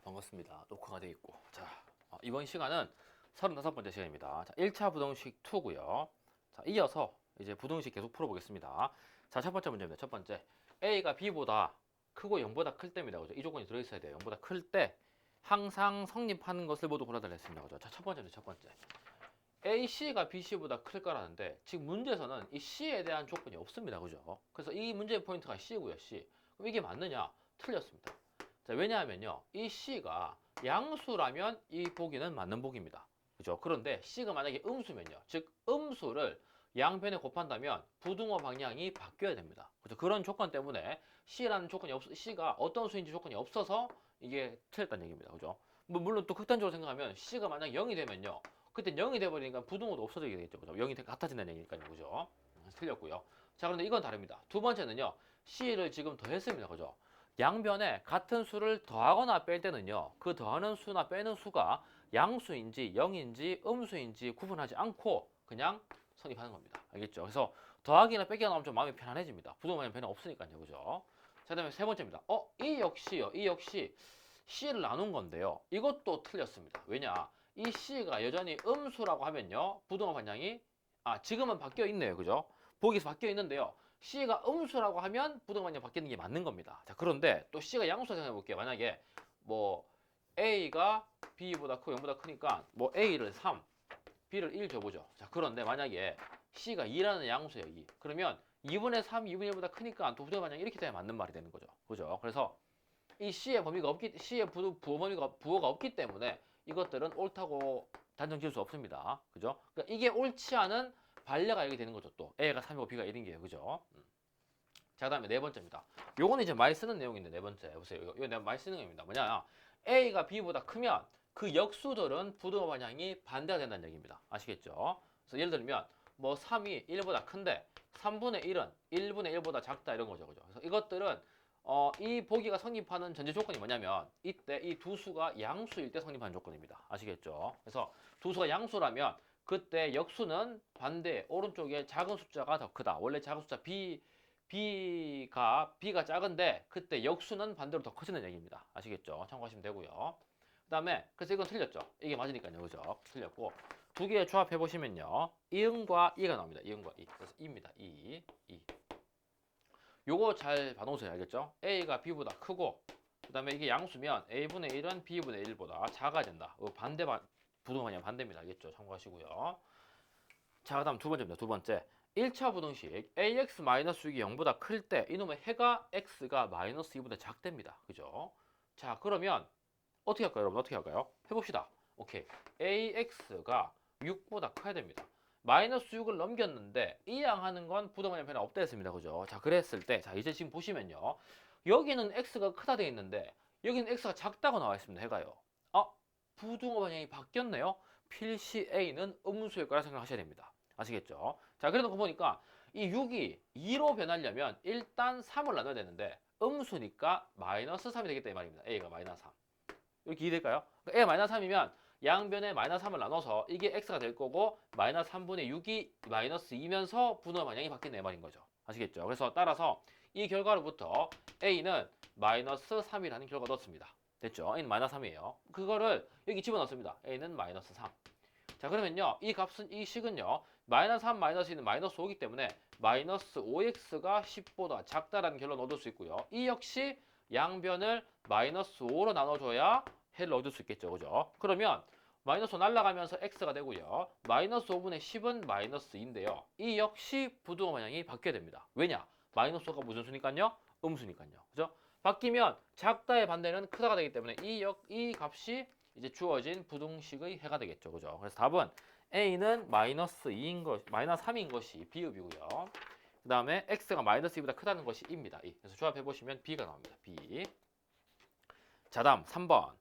반갑습니다. 녹화가 되어 있고. 자, 이번 시간은 35번째 시간입니다. 자, 1차 부등식 2고요. 자, 이어서 이제 부등식 계속 풀어보겠습니다. 자, 첫 번째 문제입니다. 첫 번째. A가 B보다 크고 0보다 클 때입니다. 그죠? 이 조건이 들어있어야 돼요. 0보다 클 때 항상 성립하는 것을 모두 골라달라 했습니다. 그죠? 자, 첫 번째입니다. 첫 번째. AC가 BC보다 클 거라는데 지금 문제에서는 이 C에 대한 조건이 없습니다. 그죠? 그래서 이 문제의 포인트가 C고요. C. 그럼 이게 맞느냐? 틀렸습니다. 자, 왜냐하면요. 이 C가 양수라면 이 보기는 맞는 보기입니다. 그죠? 그런데 C가 만약에 음수면요. 즉, 음수를 양변에 곱한다면 부등호 방향이 바뀌어야 됩니다. 그죠? 그런 조건 때문에 C라는 조건이 C가 어떤 수인지 조건이 없어서 이게 틀렸다는 얘기입니다. 그죠? 물론 또 극단적으로 생각하면 C가 만약 0이 되면요. 그때 0이 돼버리니까 부등호도 없어지게 되겠죠. 그죠? 0이 같아진다는 얘기니까요. 그죠? 틀렸고요. 자, 그런데 이건 다릅니다. 두 번째는요. C를 지금 더했습니다. 그죠? 양변에 같은 수를 더하거나 뺄 때는요. 그 더하는 수나 빼는 수가 양수인지 0인지 음수인지 구분하지 않고 그냥 성립하는 겁니다. 알겠죠? 그래서 더하기나 빼기가 나오면 좀 마음이 편안해집니다. 부등호만 변화 없으니까요. 그죠? 자, 그다음에 세 번째입니다. 이 역시요. 이 역시 C를 나눈 건데요. 이것도 틀렸습니다. 왜냐? 이 C가 여전히 음수라고 하면요. 부등호 방향이 지금은 바뀌어 있네요. 그죠? 보기에서 바뀌어 있는데요. C가 음수라고 하면 부등호 방향이 바뀌는 게 맞는 겁니다. 자, 그런데 또 C가 양수라 생각해 볼게요. 만약에 뭐 A가 B보다 크고 0보다 크니까 뭐 A를 3, B를 1 줘보죠. 자, 그런데 만약에 C가 2라는 양수예요. 2. 그러면 2분의 3, 2분의 1보다 크니까 또 부등호 방향이 이렇게 돼야 맞는 말이 되는 거죠. 그죠? 그래서 이 C의 범위가 없기, C의 부호가 없기 때문에 이것들은 옳다고 단정 지을 수 없습니다. 그죠? 그러니까 이게 옳지 않은 반례가 이렇게 되는 거죠. 또 A가 3이고 B가 1인 게요. 그죠? 자, 그다음에 네 번째입니다. 요거는 이제 많이 쓰는 내용인데 네 번째 보세요. 이거 내가 많이 쓰는 내용입니다. 뭐냐? A가 B보다 크면 그 역수들은 부등호 방향이 반대가 된다는 얘기입니다. 아시겠죠? 그래서 예를 들면 뭐 3이 1보다 큰데 3분의 1은 1분의 1보다 작다 이런 거죠. 그죠? 그래서 이것들은 이 보기가 성립하는 전제 조건이 뭐냐면 이때 이 두 수가 양수일 때 성립하는 조건입니다. 아시겠죠? 그래서 두 수가 양수라면 그때 역수는 반대 오른쪽에 작은 숫자가 더 크다. 원래 작은 숫자 B가 작은데 그때 역수는 반대로 더 커지는 얘기입니다. 아시겠죠? 참고하시면 되고요. 그 다음에 그래서 이건 틀렸죠. 이게 맞으니까요. 그죠? 틀렸고 두 개 조합해 보시면요. 이응과 이가 나옵니다. 이응과 이. 그래서 이입니다. 이. 요거 잘 봐놓으세요. 알겠죠? A가 B보다 크고 그 다음에 이게 양수면 A분의 1은 B분의 1보다 작아야 된다. 부등호 방향 반대입니다. 알겠죠? 참고하시고요. 자, 그 다음 두 번째입니다. 두 번째. 1차 부등식 AX-6이 0보다 클 때 이놈의 해가 X가 마이너스 2보다 작답니다. 그죠? 자, 그러면 어떻게 할까요? 여러분 어떻게 할까요? 해봅시다. 오케이. AX가 6보다 커야 됩니다. 마이너스 6을 넘겼는데 이 양하는 건 부등호의 변화 없다 했습니다. 그죠? 자, 그랬을 때 자, 이제 지금 보시면요. 여기는 X가 크다 돼 있는데 여기는 X가 작다고 나와 있습니다. 해가요. 부등호 방향이 바뀌었네요. 필시 A는 음수일 거라 생각하셔야 됩니다. 아시겠죠? 자, 그래놓고 보니까 이 6이 2로 변하려면 일단 3을 나눠야 되는데 음수니까 마이너스 3이 되겠다 이 말입니다. A가 마이너스 3. 이렇게 이해될까요? 그러니까 A 마이너스 3이면 양변에 마이너스 3을 나눠서 이게 X가 될 거고 마이너스 3분의 6이 마이너스 2면서 분호 방향이 바뀐다 이 말인 거죠. 아시겠죠? 그래서 따라서 이 결과로부터 A는 마이너스 3이라는 결과가 얻었습니다. 됐죠? A는 마이너스 3이에요. 그거를 여기 집어넣습니다. A는 마이너스 3. 자, 그러면요. 이 값은, 이 식은요. 마이너스 3, 마이너스 2는 마이너스 5이기 때문에 마이너스 5x가 10보다 작다라는 결론을 얻을 수 있고요. 이 역시 양변을 마이너스 5로 나눠줘야 해를 얻을 수 있겠죠. 그죠? 그러면 마이너스 5 날라가면서 x가 되고요. 마이너스 5분의 10은 마이너스 2인데요. 이 역시 부등호 방향이 바뀌어야 됩니다. 왜냐? 마이너스 5가 무슨 수니까요? 음수니까요. 그죠? 바뀌면 작다의 반대는 크다가 되기 때문에 이 값이 이제 주어진 부등식의 해가 되겠죠. 그죠? 그래서 답은 A는 마이너스 2인 것, 마이너스 3인 것이 B읍이고요. 그 다음에 X가 마이너스 2보다 크다는 것이 E입니다. E. 그래서 조합해보시면 B가 나옵니다. B. 자, 다음 3번.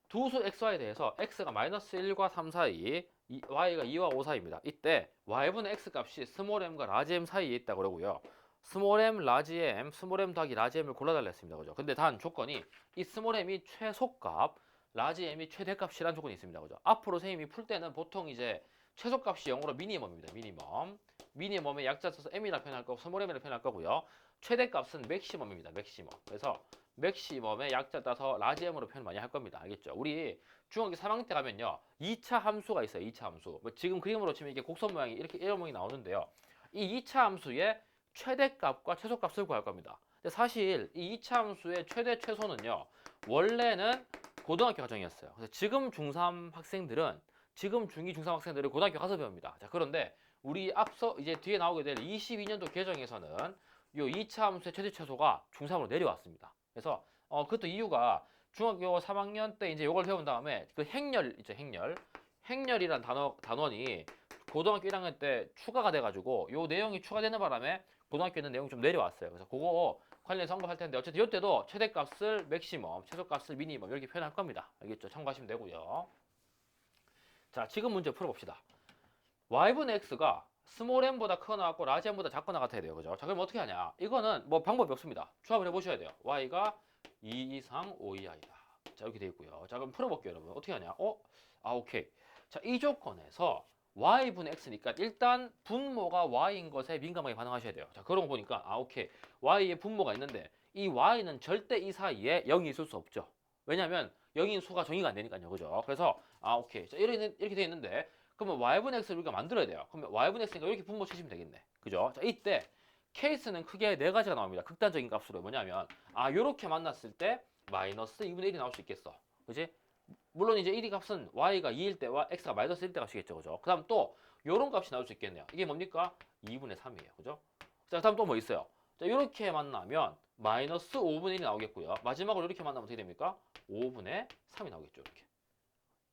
두 수 XY에 대해서 X가 마이너스 1과 3 사이, Y가 2와 5 사이입니다. 이때 Y분의 X 값이 스몰 m과 라지 m 사이에 있다고 그러고요. 스몰 m, 라지 m, 스몰 m 더하기 라지 m을 골라달라 했습니다. 그죠? 근데 단 조건이 이 스몰 m이 최소값, 라지 m이 최대값이라는 조건이 있습니다. 그죠? 앞으로 선생님이 풀 때는 보통 이제 최소값이 0으로 미니멈입니다. 미니멈. 미니멈의 약자 써서 m이라 표현할 거고 스몰 m이라 표현할 거고요. 최대값은 맥시멈입니다. 맥시멈. 그래서 맥시멈의 약자 따서 라지 M으로 표현 많이 할 겁니다. 알겠죠? 우리 중학교 3학년 때 가면요. 2차 함수가 있어요. 2차 함수. 뭐 지금 그림으로 치면 이게 곡선 모양이 이렇게 이런 모양이 나오는데요. 이 2차 함수의 최대값과 최소값을 구할 겁니다. 근데 사실 이 2차 함수의 최대 최소는요. 원래는 고등학교 과정이었어요. 그래서 지금 중3 학생들은 지금 중2, 중3 학생들은 고등학교 가서 배웁니다. 자, 그런데 우리 앞서 이제 뒤에 나오게 될 22년도 개정에서는 요 2차 함수의 최대 최소가 중3으로 내려왔습니다. 그래서 그것도 이유가 중학교 3학년 때 이제 요걸 배운 다음에 그 행렬 있죠, 행렬. 행렬이란 단원이 고등학교 1학년 때 추가가 돼가지고 요 내용이 추가되는 바람에 고등학교 있는 내용이 좀 내려왔어요. 그래서 그거 관련해서 언급할 텐데 어쨌든 이때도 최대값을 맥시멈, 최소값을 미니멈 이렇게 표현할 겁니다. 알겠죠? 참고하시면 되고요. 자, 지금 문제 풀어봅시다. y분의 x가 스몰 m보다 크거나 같고 라지 m보다 작거나 같아야 돼요. 그죠? 자, 그럼 어떻게 하냐? 이거는 뭐 방법이 없습니다. 조합을 해보셔야 돼요. y가 2 이상 5 이하이다. 자, 이렇게 돼 있고요. 자, 그럼 풀어볼게요, 여러분. 어떻게 하냐? 오케이. 자, 이 조건에서 y분의 x니까 일단 분모가 y인 것에 민감하게 반응하셔야 돼요. 자, 그런 거 보니까 오케이. y의 분모가 있는데 이 y는 절대 이 사이에 0이 있을 수 없죠. 왜냐면 0인 수가 정의가 안 되니까요. 그죠? 그래서 오케이. 자, 이렇게 돼 있는데 그러면 y분의 x를 우리가 만들어야 돼요. 그러면 y분의 x니까 이렇게 분모 치시면 되겠네. 그죠? 자, 이때 케이스는 크게 네 가지가 나옵니다. 극단적인 값으로. 뭐냐면 요렇게 만났을 때 마이너스 2분의 1이 나올 수 있겠어. 그지? 물론 이제 1이 값은 y가 2일 때와 x가 마이너스 1일 때 값이겠죠. 그죠? 그 다음 또 요런 값이 나올 수 있겠네요. 이게 뭡니까? 2분의 3이에요. 그죠? 자, 다음 또 뭐 있어요? 자, 요렇게 만나면 마이너스 5분의 1이 나오겠고요. 마지막으로 이렇게 만나면 어떻게 됩니까? 5분의 3이 나오겠죠. 이렇게.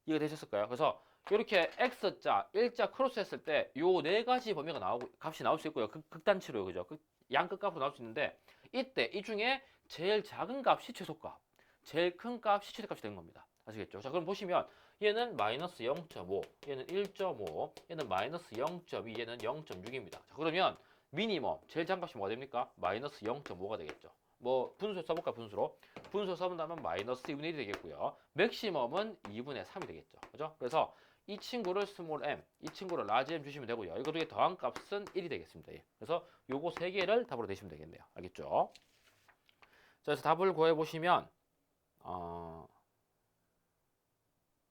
이해가 되셨을까요? 그래서 이렇게 x자, 1자 크로스 했을 때 요 네 가지 범위가 나오고 값이 나올 수 있고요. 극단치로요. 그죠? 양끝값으로 나올 수 있는데 이때 이 중에 제일 작은 값이 최소값, 제일 큰 값이 최대값이 되는 겁니다. 아시겠죠? 자, 그럼 보시면 얘는 마이너스 0.5, 얘는 1.5, 얘는 마이너스 0.2, 얘는 0.6입니다. 자, 그러면 미니멈, 제일 작은 값이 뭐가 됩니까? 마이너스 0.5가 되겠죠. 뭐 분수 써볼까 분수로 분수 써본다면 마이너스 2분의 1이 되겠고요. 맥시멈은 2분의 3이 되겠죠. 그죠? 그래서 이 친구를 스몰 m, 이 친구를 라지 m 주시면 되고요. 이거 두 개 더한 값은 1이 되겠습니다. 예. 그래서 요거 세 개를 답으로 내시면 되겠네요. 알겠죠? 자, 그래서 답을 구해보시면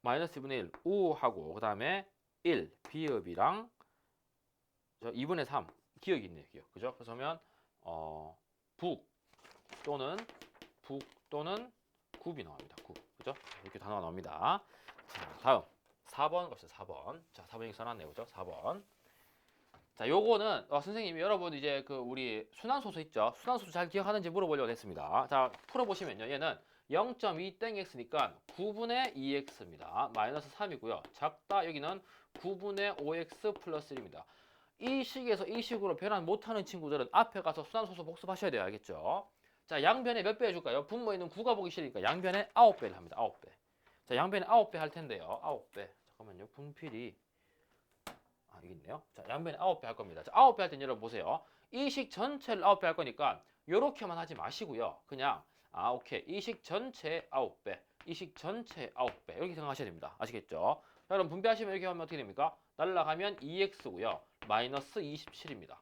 마이너스 2분의 1 우하고 그 다음에 1 비읍이랑 2분의 3 기억이 있네요. 기억. 그죠? 그래서 하면 북 또는 굽이 나옵니다. 굽. 그죠? 이렇게 단어가 나옵니다. 자, 다음 4번 갑시다. 4번. 자, 4번 여기 써놨네요. 그죠? 4번. 자, 요거는 선생님이 여러분 이제 그 우리 순환소수 있죠? 순환소수 잘 기억하는지 물어보려고 했습니다. 자, 풀어보시면요. 얘는 0.2 땡 x니까 9분의 2x입니다. 마이너스 3이고요. 작다 여기는 9분의 5x 플러스 1입니다. 이 식에서 이 식으로 변환 못하는 친구들은 앞에 가서 순환소수 복습하셔야 돼요. 알겠죠? 자, 양변에 몇 배 해줄까요? 분모에 있는 9가 보기 싫으니까 양변에 9배를 합니다. 9배. 자, 양변에 9배 할 텐데요. 9배. 잠깐만요. 분필이 여기 있네요. 자, 양변에 9배 할 겁니다. 자, 9배 할 때는 여러분 보세요. 이 식 전체를 9배 할 거니까 요렇게만 하지 마시고요. 그냥 오케이. 이 식 전체 9배. 이 식 전체 9배. 이렇게 생각하셔야 됩니다. 아시겠죠? 자, 그럼 분배하시면 이렇게 하면 어떻게 됩니까? 날라가면 2x고요. 마이너스 27입니다.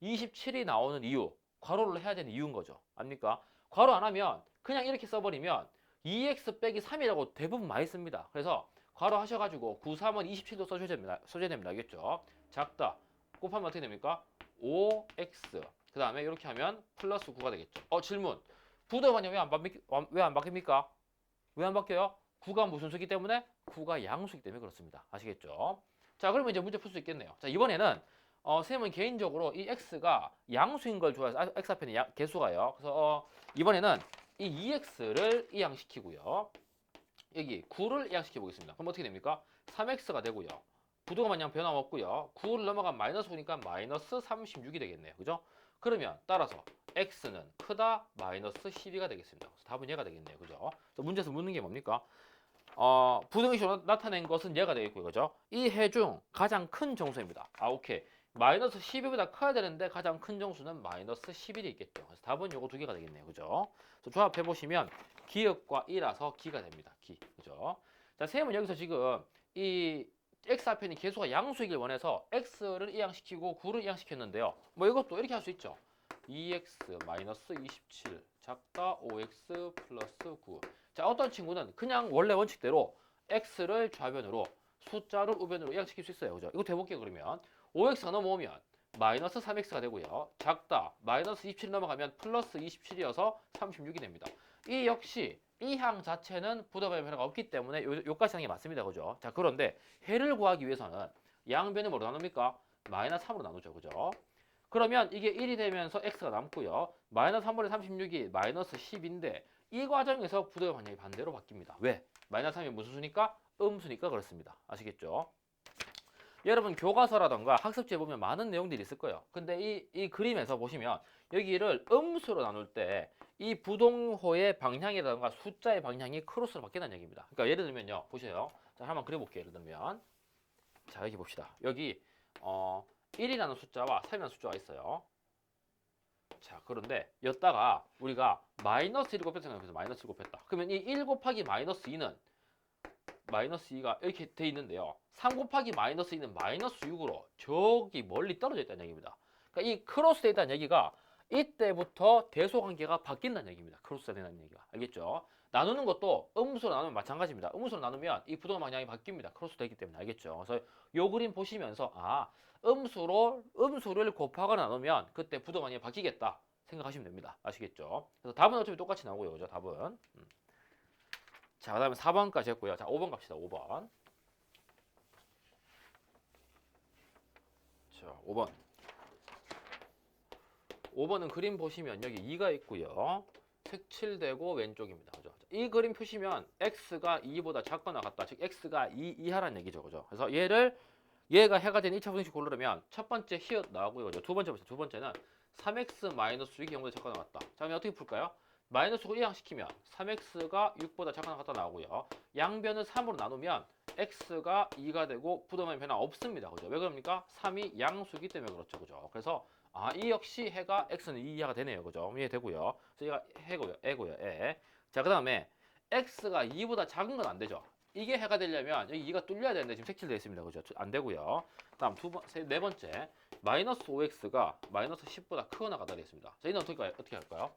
27이 나오는 이유. 괄호를 해야 되는 이유인 거죠. 압니까? 괄호 안 하면 그냥 이렇게 써버리면 2x 빼기 3이라고 대부분 많이 씁니다. 그래서 괄호 하셔가지고 9, 3은 27도 써줘야 됩니다. 알겠죠? 작다. 곱하면 어떻게 됩니까? 5x. 그 다음에 이렇게 하면 플러스 9가 되겠죠. 질문. 부등호가 왜 안 바뀝니까? 왜 안 바뀌어요? 9가 무슨 수기 때문에? 9가 양수기 때문에 그렇습니다. 아시겠죠? 자, 그러면 이제 문제 풀 수 있겠네요. 자, 이번에는 쌤은 개인적으로 이 x가 양수인 걸 좋아해서 x 앞에는 개수가요. 그래서 이번에는 이 2x를 이항시키고요. 여기 9를 이항시켜 보겠습니다. 그럼 어떻게 됩니까? 3x가 되고요. 부등호 마냥 변함없고요. 9를 넘어가면 마이너스 5니까 마이너스 36이 되겠네요. 그죠? 그러면 따라서 x는 크다 마이너스 12가 되겠습니다. 그래서 답은 얘가 되겠네요. 그죠? 문제에서 묻는 게 뭡니까? 부등식으로 나타낸 것은 얘가 되겠고요. 그죠? 이 해 중 가장 큰 정수입니다. 오케이. 마이너스 12보다 커야 되는데 가장 큰 정수는 마이너스 11이 있겠죠. 그래서 답은 요거 두 개가 되겠네요. 그죠? 그래서 조합해보시면 기역과 이라서 기가 됩니다. 기. 그죠? 자, 쌤은 여기서 지금 이 x 앞에 있는 개수가 양수이길 원해서 x를 이항시키고 9를 이항시켰는데요. 뭐 이것도 이렇게 할 수 있죠. 2x 마이너스 27 작다 5x 플러스 9. 자, 어떤 친구는 그냥 원래 원칙대로 x를 좌변으로 숫자를 우변으로 이항시킬 수 있어요. 그죠? 이거 해볼게요. 그러면 5x가 넘어오면 마이너스 3x가 되고요. 작다 마이너스 27이 넘어가면 플러스 27이어서 36이 됩니다. 이 역시 이 항 자체는 부담의 변화가 없기 때문에 요까지 하는 게 맞습니다. 그죠? 자, 그런데 해를 구하기 위해서는 양변을 뭐로 나눕니까? 마이너스 3으로 나누죠. 그죠? 그러면 이게 1이 되면서 x가 남고요. 마이너스 3분의 36이 마이너스 10인데 이 과정에서 부도의 방향이 반대로 바뀝니다. 왜? 마이너스 3이 무슨 수니까? 음수니까 그렇습니다. 아시겠죠? 여러분 교과서라던가 학습지에 보면 많은 내용들이 있을 거예요. 근데 이 그림에서 보시면 여기를 음수로 나눌 때 이 부동호의 방향이라던가 숫자의 방향이 크로스로 바뀐다는 얘기입니다. 그러니까 예를 들면요. 보세요. 자, 한번 그려볼게요. 예를 들면 자, 여기 봅시다. 여기 1이라는 숫자와 3이라는 숫자가 있어요. 자, 그런데 여기다가 우리가 마이너스 1을 곱했다 생각해서 마이너스 1을 곱했다. 그러면 이 1 곱하기 마이너스 2는 마이너스 2가 이렇게 돼 있는데요. 3 곱하기 마이너스 2는 마이너스 6으로 저기 멀리 떨어져 있다는 얘기입니다. 그러니까 이 크로스 돼 있다는 얘기가 이때부터 대소관계가 바뀐다는 얘기입니다. 크로스 된다는 얘기가. 알겠죠? 나누는 것도 음수로 나누면 마찬가지입니다. 음수로 나누면 이 부동 방향이 바뀝니다. 크로스 되기 때문에. 알겠죠? 그래서 요 그림 보시면서 음수를 곱하거나 나누면 그때 부동 방향이 바뀌겠다 생각하시면 됩니다. 아시겠죠? 그래서 답은 어차피 똑같이 나오고요. 그죠? 답은. 자, 그 다음에 4번까지 했고요. 자, 5번 갑시다. 5번. 자, 5번. 5번은 그림 보시면 여기 2가 있고요. 색칠되고 왼쪽입니다. 그죠? 이 그림 표시면 x가 2보다 작거나 같다. 즉 x가 2 이하라는 얘기죠. 그죠? 그래서 얘가 해가 된 1차 부등식 고르려면 첫 번째 히읗 나오고요. 그죠? 두 번째 보세요. 두 번째는 3x 마이너스 6이 0보다 작거나 같다. 자, 그러면 어떻게 풀까요? 마이너스로 이항시키면 3x가 6보다 작거나 같다 나오고요. 양변을 3으로 나누면 x가 2가 되고 부등의 변화 없습니다. 그죠? 왜 그럽니까? 3이 양수이기 때문에 그렇죠. 그죠? 그래서 이 역시 해가 x는 2 이하가 되네요. 그죠? 이해되고요. 그래서 얘가 해고요. 애고요. 애. 자, 그 다음에 x가 2보다 작은 건 안 되죠. 이게 해가 되려면 여기 2가 뚫려야 되는데 지금 색칠되어 있습니다. 그죠? 안 되고요. 다음 네 번째 마이너스 5x가 마이너스 10보다 크거나 같다 되겠습니다. 자, 이는 어떻게 할까요?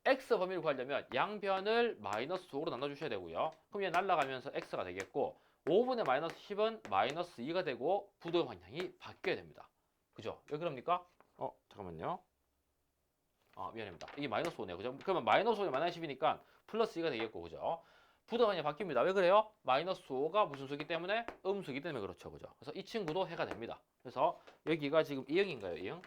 x 범위를 구하려면 양변을 마이너스 5로 나눠주셔야 되고요. 그럼 얘 날아가면서 x가 되겠고 5분의 마이너스 10은 마이너스 2가 되고 부도 방향이 바뀌어야 됩니다. 그죠? 왜 그럽니까? 잠깐만요. 미안합니다. 이게 마이너스 5네요. 그죠? 그러면 마이너스 5에 마이너스 10이니까 플러스 2가 되겠고, 그죠? 부도 방향이 바뀝니다. 왜 그래요? 마이너스 5가 무슨 수기 때문에? 음수기 때문에 그렇죠. 그죠? 그래서 이 친구도 해가 됩니다. 그래서 여기가 지금 2형인가요? 2형?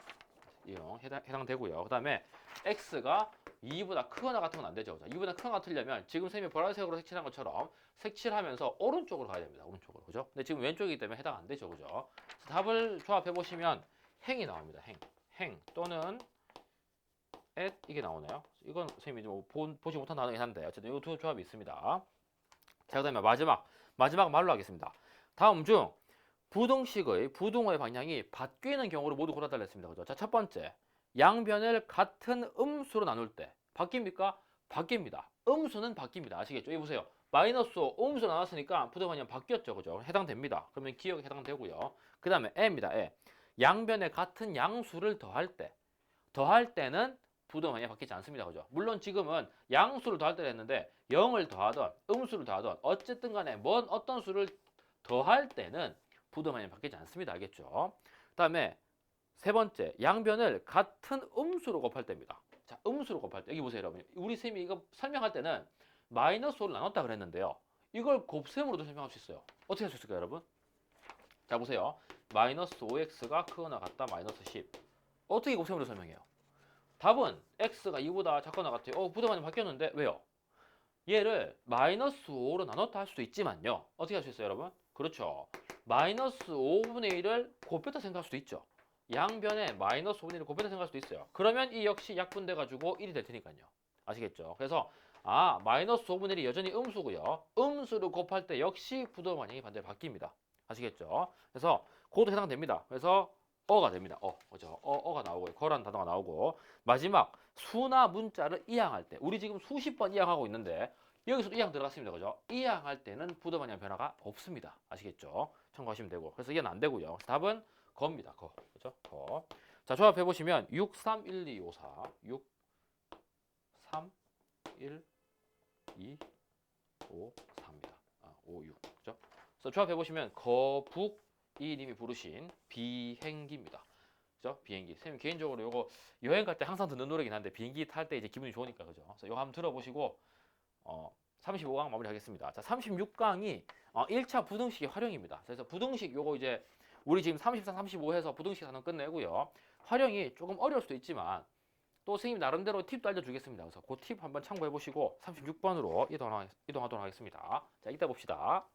2형 해당되고요. 그 다음에 x가 2보다 크거나 같은 건 안 되죠. 2보다 크거나 같으려면 지금 쌤이 보라색으로 색칠한 것처럼 색칠하면서 오른쪽으로 가야 됩니다. 오른쪽으로. 그죠? 근데 지금 왼쪽이기 때문에 해당 안 되죠. 그죠? 답을 조합해 보시면 행이 나옵니다. 행 또는 at 이게 나오네요. 이건 쌤이 보지 못한 단어긴 한데 어쨌든 이 두 조합이 있습니다. 자, 그다음에 마지막 말로 하겠습니다. 다음 중 부등식의 부등호의 방향이 바뀌는 경우를 모두 고려달라 했습니다. 그죠? 자, 첫 번째 양변을 같은 음수로 나눌 때 바뀝니까? 바뀝니다. 음수는 바뀝니다. 아시겠죠? 여기 보세요. 마이너스 5 음수로 나눴으니까 부등 방향 바뀌었죠. 그죠? 해당됩니다. 그러면 기억에 해당되고요. 그 다음에 애입니다. 애. 양변에 같은 양수를 더할 때는 부등 방향이 바뀌지 않습니다. 그죠? 물론 지금은 양수를 더할 때를 했는데 0을 더하던 음수를 더하던 어쨌든 간에 어떤 수를 더할 때는 부등 방향이 바뀌지 않습니다. 알겠죠? 그 다음에 세 번째, 양변을 같은 음수로 곱할 때입니다. 자, 음수로 곱할 때 여기 보세요, 여러분. 우리 쌤이 이거 설명할 때는 마이너스 5를 나눴다 그랬는데요. 이걸 곱셈으로도 설명할 수 있어요. 어떻게 할 수 있을까요, 여러분? 자, 보세요. 마이너스 5x가 크거나 같다 마이너스 10. 어떻게 곱셈으로 설명해요? 답은 x가 2보다 작거나 같아요. 부등반이 바뀌었는데 왜요? 얘를 마이너스 5로 나눴다 할 수도 있지만요. 어떻게 할 수 있어요, 여러분? 그렇죠. 마이너스 5분의 1을 곱했다 생각할 수도 있죠. 양변에 마이너스 5분의 1을 곱했다 생각할 수도 있어요. 그러면 이 역시 약분돼가지고 1이 될 테니까요. 아시겠죠? 그래서 마이너스 5분의 1이 여전히 음수고요. 음수를 곱할 때 역시 부등 방향이 반대로 바뀝니다. 아시겠죠? 그래서 그것도 해당됩니다. 그래서 어가 됩니다. 그죠? 어가 나오고요. 거라는 단어가 나오고 마지막 수나 문자를 이항할 때 우리 지금 수십 번 이항하고 있는데 여기서도 이항 들어갔습니다. 그죠? 이항할 때는 부등 방향 변화가 없습니다. 아시겠죠? 참고하시면 되고 그래서 이건 안 되고요. 답은 거입니다. 거. 그죠? 거. 자, 조합해 보시면 6, 3, 1, 2, 5, 4, 6, 3, 1, 2, 5, 4입니다. 5, 6. 그죠? 그래서 조합해 보시면 거북이 님이 부르신 비행기입니다. 그죠? 비행기. 선생님 개인적으로 요거 여행 갈 때 항상 듣는 노래긴 한데 비행기 탈 때 이제 기분이 좋으니까 그죠? 그래서 요거 한번 들어보시고 35강 마무리하겠습니다. 자, 36강이 1차 부등식의 활용입니다. 그래서 부등식 요거 이제 우리 지금 34, 35 해서 부등식 하나 끝내고요. 활용이 조금 어려울 수도 있지만 또 선생님 나름대로 팁도 알려주겠습니다. 그래서 그 팁 한번 참고해 보시고 36번으로 이동하도록 하겠습니다. 자, 이따 봅시다.